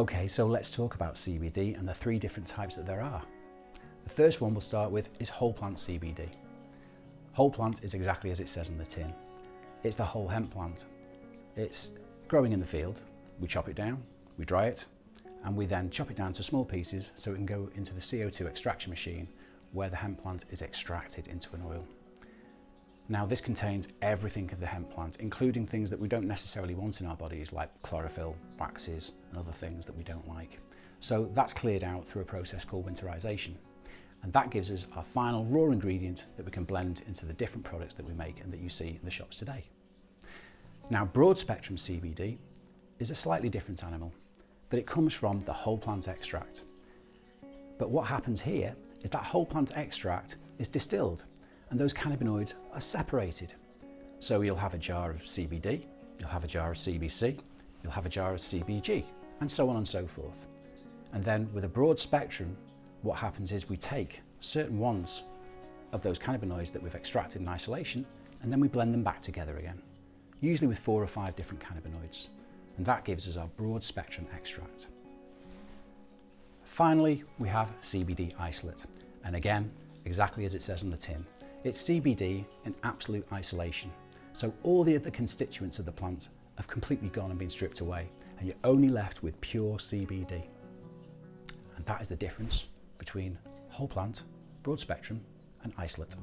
Okay, so let's talk about CBD and the three different types that there are. The first one we'll start with is whole plant CBD. Whole plant is exactly as it says on the tin. It's the whole hemp plant. It's growing in the field. We chop it down, we dry it, and we then chop it down to small pieces so it can go into the CO2 extraction machine where the hemp plant is extracted into an oil. Now this contains everything of the hemp plant, including things that we don't necessarily want in our bodies like chlorophyll, waxes and other things that we don't like. So that's cleared out through a process called winterization. And that gives us our final raw ingredient that we can blend into the different products that we make and that you see in the shops today. Now broad spectrum CBD is a slightly different animal, but it comes from the whole plant extract. But what happens here is that whole plant extract is distilled and those cannabinoids are separated. So you'll have a jar of CBD, you'll have a jar of CBC, you'll have a jar of CBG, and so on and so forth. And then with a broad spectrum, what happens is we take certain ones of those cannabinoids that we've extracted in isolation, and then we blend them back together again, usually with 4 or 5 different cannabinoids. And that gives us our broad spectrum extract. Finally, we have CBD isolate. And again, exactly as it says on the tin. It's CBD in absolute isolation. So all the other constituents of the plant have completely gone and been stripped away, and you're only left with pure CBD. And that is the difference between whole plant, broad spectrum, and isolate.